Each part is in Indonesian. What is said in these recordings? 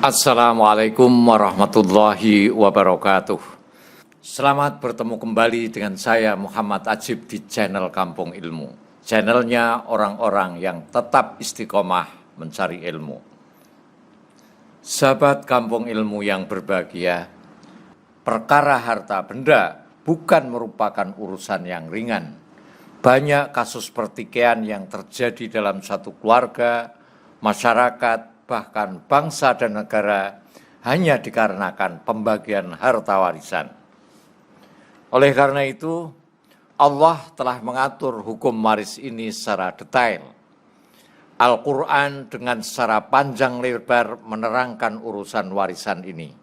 Assalamualaikum warahmatullahi wabarakatuh. Selamat bertemu kembali dengan saya Muhammad Ajib di channel Kampung Ilmu. Channelnya orang-orang yang tetap istiqomah mencari ilmu. Sahabat Kampung Ilmu yang berbahagia, perkara harta benda bukan merupakan urusan yang ringan. Banyak kasus pertikaian yang terjadi dalam satu keluarga, masyarakat, bahkan bangsa dan negara hanya dikarenakan pembagian harta warisan. Oleh karena itu, Allah telah mengatur hukum waris ini secara detail. Al-Quran dengan secara panjang lebar menerangkan urusan warisan ini.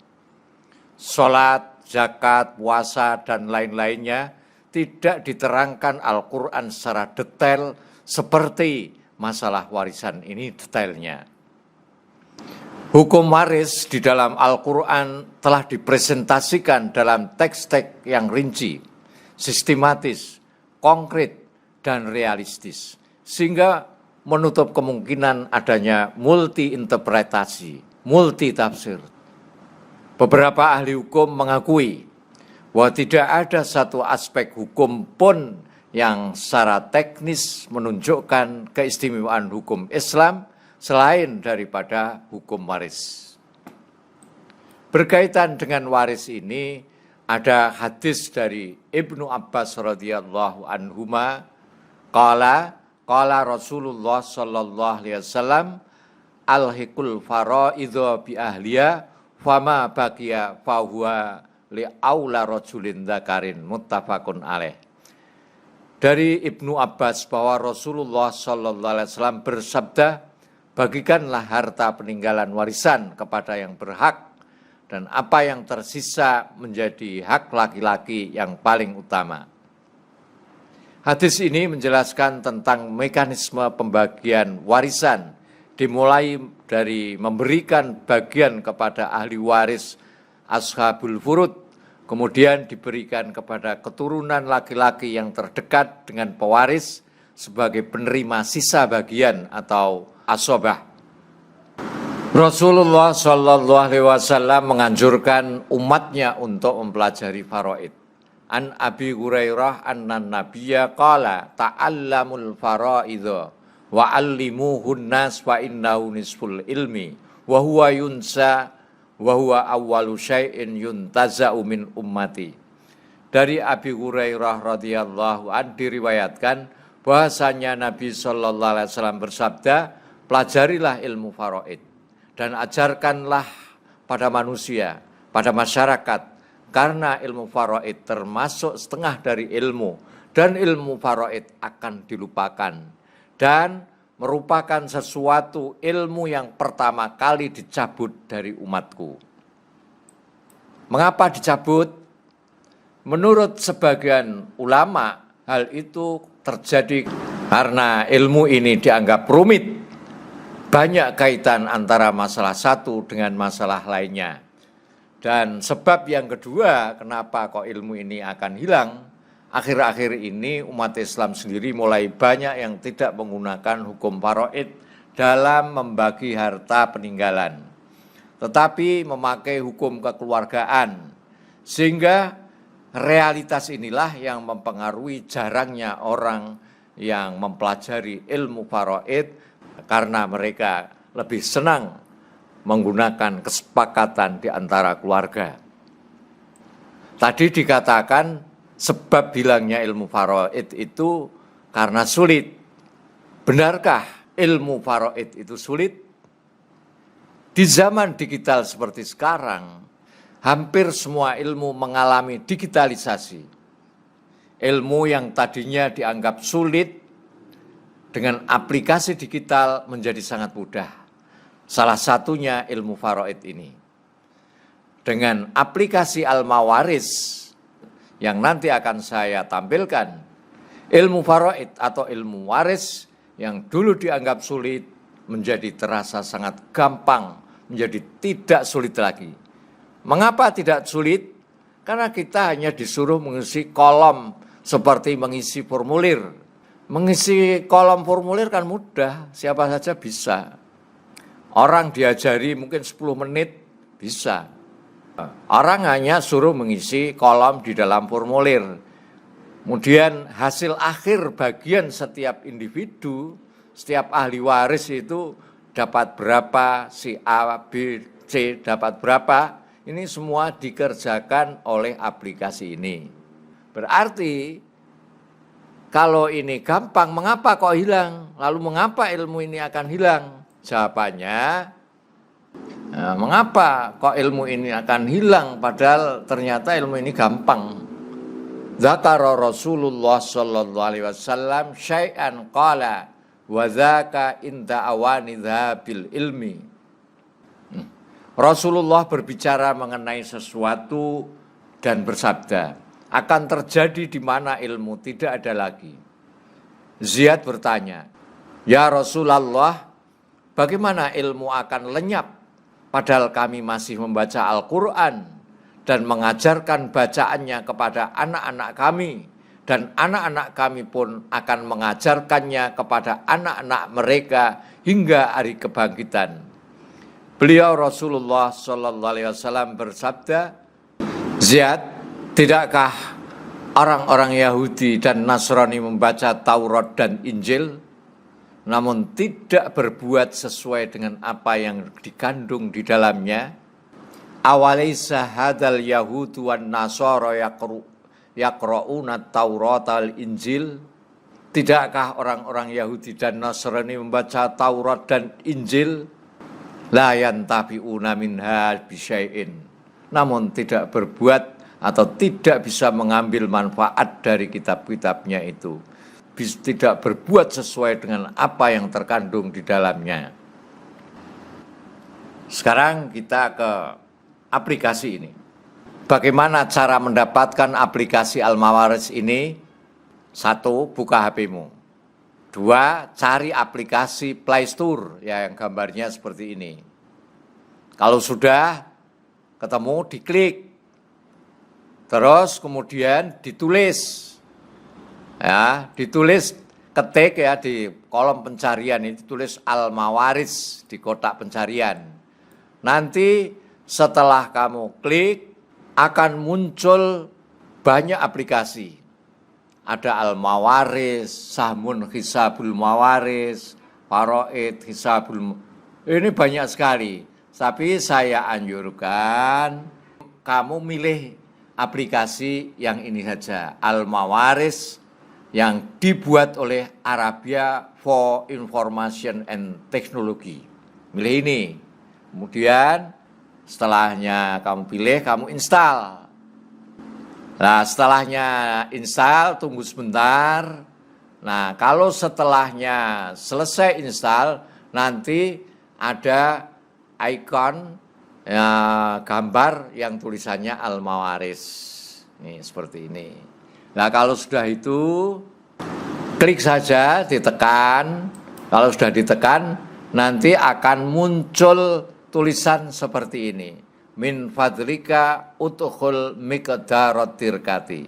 Salat, zakat, puasa, dan lain-lainnya tidak diterangkan Al-Quran secara detail seperti masalah warisan ini detailnya. Hukum waris di dalam Al-Quran telah dipresentasikan dalam teks-teks yang rinci, sistematis, konkret, dan realistis, sehingga menutup kemungkinan adanya multi-interpretasi, multi-tafsir. Beberapa ahli hukum mengakui bahwa tidak ada satu aspek hukum pun yang secara teknis menunjukkan keistimewaan hukum Islam selain daripada hukum waris. Berkaitan dengan waris ini, ada hadis dari Ibnu Abbas radhiyallahu anhuma, qala Rasulullah sallallahu alaihi wasallam, alhiqul faraidha bi ahliya fama baqiya fahuwa li aula rajulin dzakarin, muttafaqun alaih. Dari Ibnu Abbas bahwa Rasulullah sallallahu alaihi wasallam bersabda, bagikanlah harta peninggalan warisan kepada yang berhak, dan apa yang tersisa menjadi hak laki-laki yang paling utama. Hadis ini menjelaskan tentang mekanisme pembagian warisan, dimulai dari memberikan bagian kepada ahli waris ashabul furud, kemudian diberikan kepada keturunan laki-laki yang terdekat dengan pewaris sebagai penerima sisa bagian atau asobah. Rasulullah Shallallahu Alaihi Wasallam menganjurkan umatnya untuk mempelajari faraid. An Abi Hurairah annan Nabiyya qala ta'allamul faraidha wa 'allimuhun nas fa innahu nisful ilmi wa huwa yunsa wa huwa awwalu syai'in yuntaza'u min ummati. Dari Abi Hurairah radhiyallahu anhu diriwayatkan bahasanya Nabi Shallallahu Alaihi Wasallam bersabda, pelajarilah ilmu faraid dan ajarkanlah pada manusia, pada masyarakat, karena ilmu faraid termasuk setengah dari ilmu, dan ilmu faraid akan dilupakan dan merupakan sesuatu ilmu yang pertama kali dicabut dari umatku. Mengapa dicabut? Menurut sebagian ulama, hal itu terjadi karena ilmu ini dianggap rumit, banyak kaitan antara masalah satu dengan masalah lainnya. Dan sebab yang kedua, kenapa kok ilmu ini akan hilang, akhir-akhir ini umat Islam sendiri mulai banyak yang tidak menggunakan hukum faraid dalam membagi harta peninggalan, tetapi memakai hukum kekeluargaan, sehingga realitas inilah yang mempengaruhi jarangnya orang yang mempelajari ilmu faraid, karena mereka lebih senang menggunakan kesepakatan di antara keluarga. Tadi dikatakan sebab hilangnya ilmu faraid itu karena sulit. Benarkah ilmu faraid itu sulit? Di zaman digital seperti sekarang, hampir semua ilmu mengalami digitalisasi. Ilmu yang tadinya dianggap sulit dengan aplikasi digital menjadi sangat mudah. Salah satunya ilmu faraid ini. Dengan aplikasi Al-Mawaris yang nanti akan saya tampilkan, ilmu faraid atau ilmu waris yang dulu dianggap sulit menjadi terasa sangat gampang, menjadi tidak sulit lagi. Mengapa tidak sulit? Karena kita hanya disuruh mengisi kolom seperti mengisi formulir. Mengisi kolom formulir kan mudah, siapa saja bisa. Orang diajari mungkin 10 menit bisa. Orang hanya suruh mengisi kolom di dalam formulir. Kemudian hasil akhir bagian setiap individu, setiap ahli waris itu dapat berapa, si A, B, C dapat berapa, ini semua dikerjakan oleh aplikasi ini. Berarti kalau ini gampang, mengapa kok hilang? Lalu mengapa ilmu ini akan hilang? Jawabannya, mengapa kok ilmu ini akan hilang padahal ternyata ilmu ini gampang. Zakara Rasulullah sallallahu alaihi wasallam syai'an qala wa dzaka inda awani dzabil ilmi. Rasulullah berbicara mengenai sesuatu dan bersabda, akan terjadi di mana ilmu tidak ada lagi. Ziyad bertanya, "Ya Rasulullah, bagaimana ilmu akan lenyap padahal kami masih membaca Al-Quran dan mengajarkan bacaannya kepada anak-anak kami, dan anak-anak kami pun akan mengajarkannya kepada anak-anak mereka hingga hari kebangkitan." Beliau Rasulullah sallallahu alaihi wasallam bersabda, "Ziyad, tidakkah orang-orang Yahudi dan Nasrani membaca Taurat dan Injil, namun tidak berbuat sesuai dengan apa yang dikandung di dalamnya? Awalaysa hadal Yahudu wan Nasara yaqra'una Taurat al Injil?" Tidakkah orang-orang Yahudi dan Nasrani membaca Taurat dan Injil? La yantabi'una minha bisyai'in, namun tidak berbuat atau tidak bisa mengambil manfaat dari kitab-kitabnya itu, tidak berbuat sesuai dengan apa yang terkandung di dalamnya. Sekarang kita ke aplikasi ini. Bagaimana cara mendapatkan aplikasi Al-Mawaris ini? 1, buka HP-mu. 2, cari aplikasi Play Store ya, yang gambarnya seperti ini. Kalau sudah ketemu, diklik. Terus kemudian ditulis. Ya, ditulis, ketik ya di kolom pencarian ini, tulis Al-Mawaris di kotak pencarian. Nanti setelah kamu klik akan muncul banyak aplikasi. Ada Al-Mawaris, Sahmun Hisabul Mawaris, Faraid Hisabul, ini banyak sekali. Tapi saya anjurkan kamu milih aplikasi yang ini saja, Al-Mawaris yang dibuat oleh Arabia for Information and Technology. Milih ini. Kemudian setelahnya kamu pilih, kamu install. Nah, setelahnya install, tunggu sebentar. Nah, kalau setelahnya selesai install, nanti ada ikon ya, gambar yang tulisannya Al-Mawaris. Nih, seperti ini. Nah, kalau sudah itu, klik saja, ditekan. Kalau sudah ditekan, nanti akan muncul tulisan seperti ini. Min fadlika utukhul miqdarat tirkati.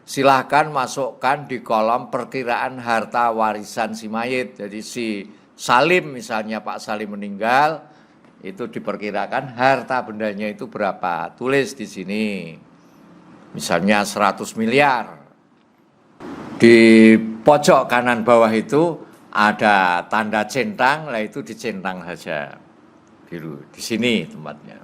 Silahkan masukkan di kolom perkiraan harta warisan si mayit. Jadi si Salim misalnya, Pak Salim meninggal, itu diperkirakan harta bendanya itu berapa. Tulis di sini. Misalnya 100 miliar. Di pojok kanan bawah itu ada tanda centang, lah itu dicentang saja. Di sini tempatnya.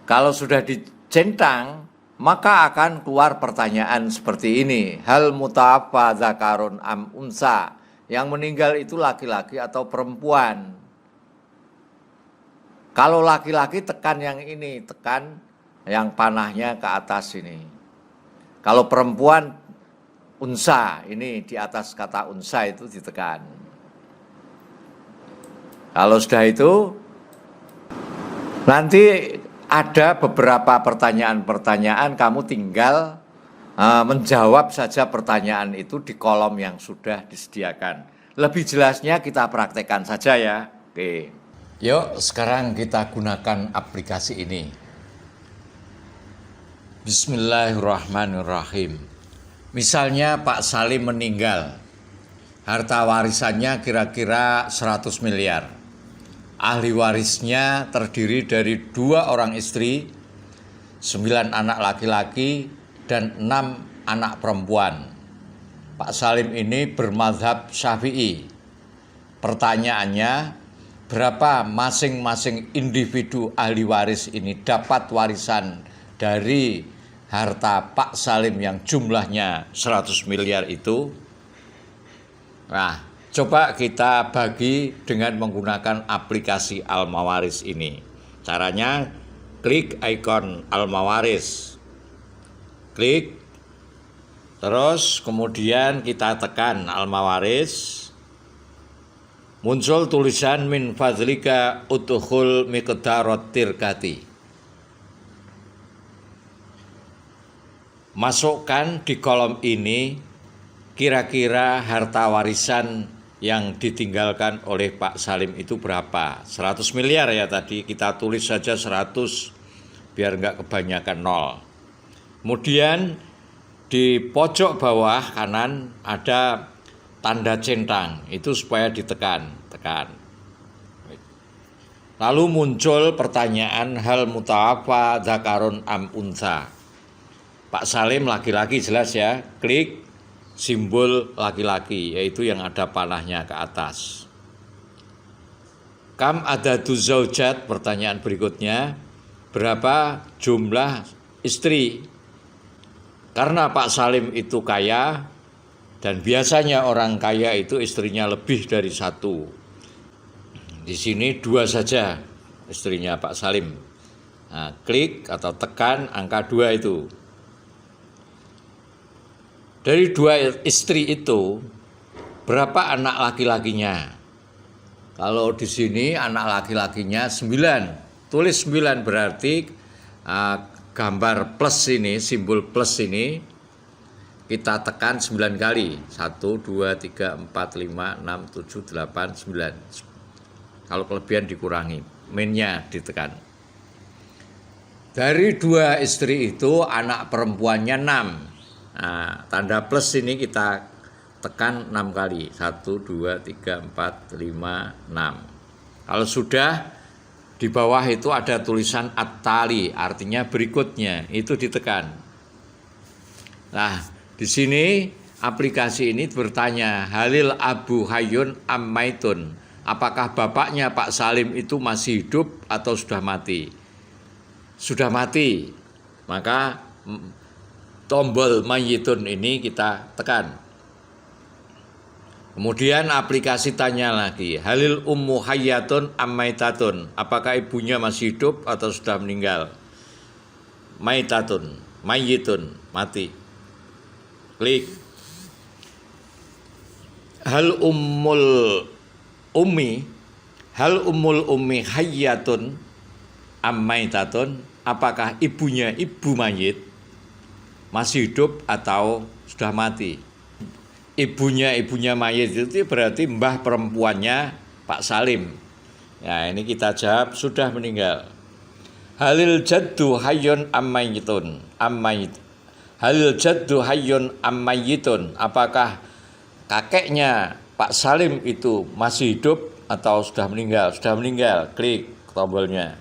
Kalau sudah dicentang, maka akan keluar pertanyaan seperti ini. Hal mutafa zakarun am unsa. Yang meninggal itu laki-laki atau perempuan. Kalau laki-laki tekan yang ini, tekan yang panahnya ke atas ini. Kalau perempuan unsa, ini di atas kata unsa itu ditekan. Kalau sudah itu, nanti ada beberapa pertanyaan-pertanyaan, kamu tinggal menjawab saja pertanyaan itu di kolom yang sudah disediakan. Lebih jelasnya kita praktekkan saja ya. Oke. Yuk sekarang kita gunakan aplikasi ini. Bismillahirrahmanirrahim. Misalnya Pak Salim meninggal. harta warisannya kira-kira 100 miliar. Ahli warisnya terdiri dari 2 orang istri, 9 anak laki-laki, dan 6 anak perempuan. Pak Salim ini bermadzhab Syafi'i. Pertanyaannya, berapa masing-masing individu ahli waris ini dapat warisan dari harta Pak Salim yang jumlahnya 100 miliar itu? Nah, coba kita bagi dengan menggunakan aplikasi Al-Mawaris ini. Caranya, klik ikon Al-Mawaris. Klik. Terus kemudian kita tekan Al-Mawaris. Muncul tulisan min fadlika utuhul miqdarot tirkati. Masukkan di kolom ini kira-kira harta warisan yang ditinggalkan oleh Pak Salim itu berapa? 100 miliar ya tadi, kita tulis saja 100 biar nggak kebanyakan nol. Kemudian di pojok bawah kanan ada tanda centang, itu supaya ditekan. Lalu muncul pertanyaan hal mutawafa dzakarun am unsa. Pak Salim laki-laki jelas ya, klik simbol laki-laki, yaitu yang ada panahnya ke atas. Kam adadu zaujat, pertanyaan berikutnya, berapa jumlah istri? Karena Pak Salim itu kaya, dan biasanya orang kaya itu istrinya lebih dari 1. Di sini 2 saja istrinya Pak Salim. Nah, klik atau tekan angka 2 itu. Dari 2 istri itu, berapa anak laki-lakinya? Kalau di sini anak laki-lakinya 9. Tulis 9 berarti gambar plus ini, simbol plus ini, kita tekan 9 kali. 1, 2, 3, 4, 5, 6, 7, 8, 9. Kalau kelebihan dikurangi, minnya ditekan. Dari 2 istri itu anak perempuannya 6. Nah, tanda plus ini kita tekan 6 kali. 1, 2, 3, 4, 5, 6. Kalau sudah, di bawah itu ada tulisan at-tali, artinya berikutnya, itu ditekan. Nah, di sini aplikasi ini bertanya, Halil Abu Hayyun Ammaitun, apakah bapaknya Pak Salim itu masih hidup atau sudah mati? Sudah mati, maka tombol mayyitun ini kita tekan. Kemudian aplikasi tanya lagi, Halil ummu hayyatun ammaitatun, apakah ibunya masih hidup atau sudah meninggal? Maitatun, mayyitun, mati. Klik. Hal ummul ummi hayyatun ammaitatun, apakah ibunya ibu mayit masih hidup atau sudah mati? Ibunya mayit itu berarti mbah perempuannya Pak Salim. Ya, ini kita jawab sudah meninggal. Halil jaddu hayyun ammayitun. Halil jaddu hayyun ammayitun. Apakah kakeknya Pak Salim itu masih hidup atau sudah meninggal? Sudah meninggal. Klik tombolnya.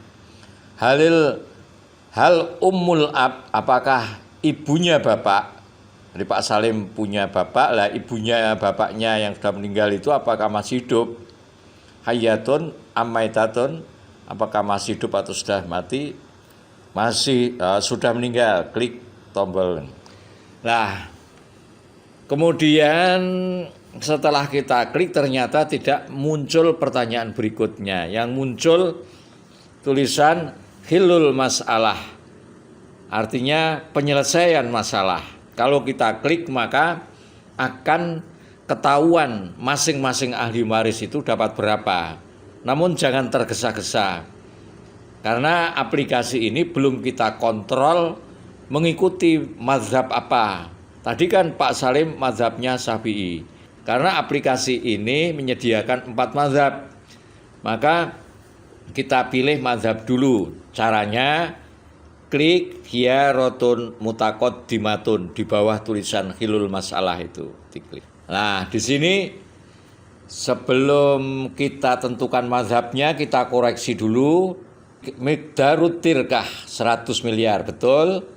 Hal ummul ab, apakah ibunya bapak? Jadi Pak Salim punya bapak, lah ibunya bapaknya yang sudah meninggal itu apakah masih hidup? Hayyatun ammaitatun, apakah masih hidup atau sudah mati? Masih, sudah meninggal. Klik tombol. Nah, kemudian setelah kita klik ternyata tidak muncul pertanyaan berikutnya. Yang muncul tulisan hilul masalah, artinya penyelesaian masalah. Kalau kita klik maka akan ketahuan masing-masing ahli waris itu dapat berapa. Namun jangan tergesa-gesa, karena aplikasi ini belum kita kontrol mengikuti mazhab apa. Tadi kan Pak Salim mazhabnya Syafi'i. Karena aplikasi ini menyediakan 4 mazhab, maka kita pilih mazhab dulu. Caranya, klik khiyarotun mutakot dimatun, di bawah tulisan hilul masalah itu diklik. Nah, di sini Sebelum kita tentukan mazhabnya, kita koreksi dulu. Miqdarut tirkah 100 miliar, betul.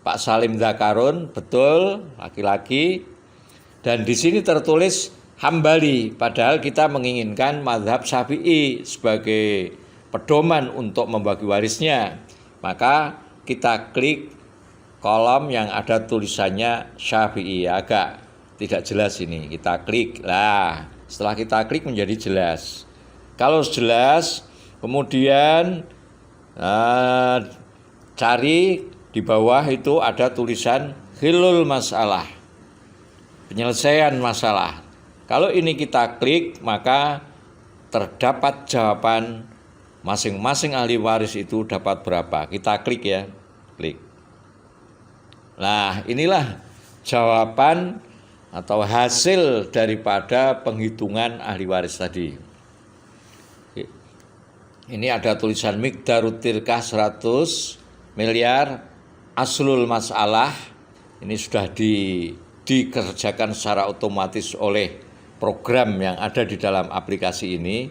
Pak Salim Zakarun, betul, laki-laki. Dan di sini tertulis Hambali, padahal kita menginginkan mazhab Syafi'i sebagai pedoman untuk membagi warisnya. Maka kita klik kolom yang ada tulisannya Syafi'i, agak tidak jelas ini. Kita klik, lah setelah kita klik menjadi jelas. Kalau jelas, kemudian cari di bawah itu ada tulisan Hilul Masalah, penyelesaian masalah. Kalau ini kita klik, maka terdapat jawaban masing-masing ahli waris itu dapat berapa. Kita klik ya, klik. Nah, inilah jawaban atau hasil daripada penghitungan ahli waris tadi. Ini ada tulisan Miqdarut tirkah 100 miliar, aslul masalah. Ini sudah dikerjakan secara otomatis oleh program yang ada di dalam aplikasi ini.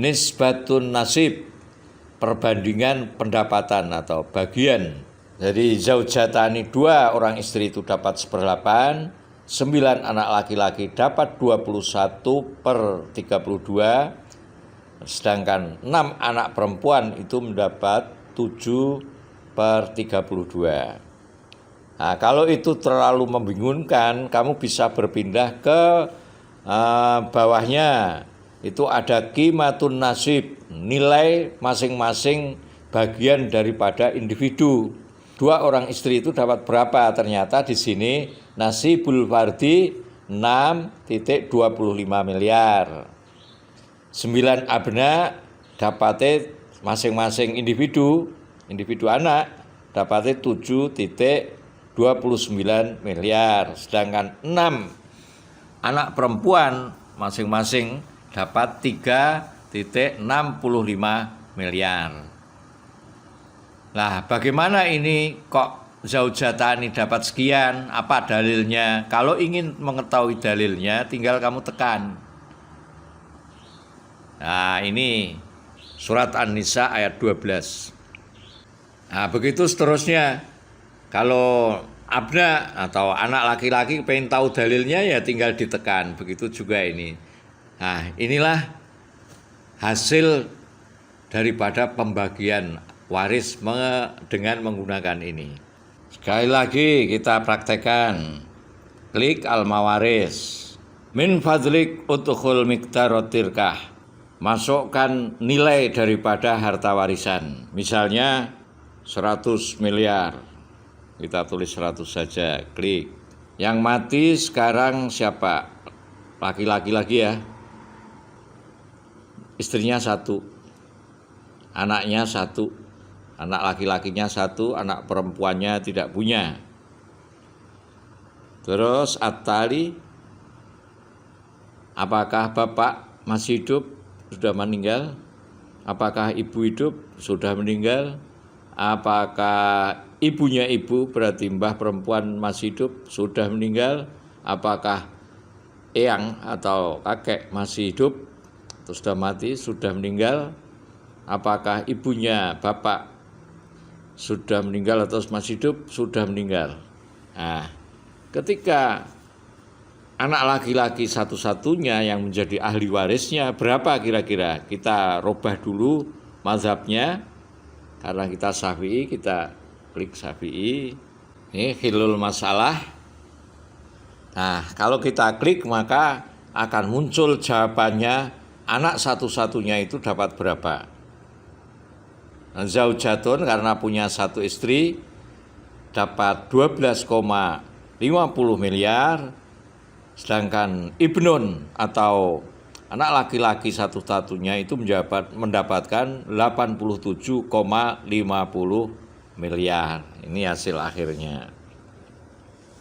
Nisbatun nasib, perbandingan pendapatan atau bagian. Jadi zaujatani, 2 orang istri itu dapat 1/8, 9 anak laki-laki dapat 21/32, sedangkan 6 anak perempuan itu mendapat 7/32. Nah, kalau itu terlalu membingungkan, kamu bisa berpindah ke bawahnya. Itu ada qimatun nasib, nilai masing-masing bagian daripada individu. 2 orang istri itu dapat berapa? Ternyata di sini nasibul fardi 6,25 miliar. 9 abna dapatnya masing-masing individu anak dapatnya 7,29 miliar. Sedangkan 6 anak perempuan masing-masing dapat 3,65 miliar. Nah, bagaimana ini kok zaujatani dapat sekian? Apa dalilnya? Kalau ingin mengetahui dalilnya, tinggal kamu tekan. Nah, ini surat An-Nisa ayat 12. Nah, begitu seterusnya. Kalau abna atau anak laki-laki pengen tahu dalilnya, ya tinggal ditekan. Begitu juga ini. Nah, inilah hasil daripada pembagian waris dengan menggunakan ini. Sekali lagi kita praktekkan. Klik al-mawaris. Min fadlik udkhul miqdarut tirkah. Masukkan nilai daripada harta warisan. Misalnya 100 miliar. Kita tulis 100 saja, klik. Yang mati sekarang siapa? Laki-laki lagi ya. Istrinya 1, anaknya 1, anak laki-lakinya 1, anak perempuannya tidak punya. Terus at-tali, apakah bapak masih hidup? Sudah meninggal? Apakah ibu hidup? Sudah meninggal? Apakah ibunya ibu, berarti mbah perempuan masih hidup? Sudah meninggal? Apakah eyang atau kakek masih hidup? Atau sudah mati, sudah meninggal? Apakah ibunya bapak sudah meninggal atau masih hidup? Sudah meninggal. Nah, ketika anak laki-laki satu-satunya yang menjadi ahli warisnya berapa kira-kira? Kita robah dulu mazhabnya. Karena kita Syafi'i, kita klik Syafi'i. Ini hilul masalah. Nah, kalau kita klik maka akan muncul jawabannya. Anak satu-satunya itu dapat berapa? Zaujatun karena punya 1 istri dapat 12,50 miliar. Sedangkan ibnun atau anak laki-laki satu-satunya itu mendapatkan 87,50 miliar. Ini hasil akhirnya.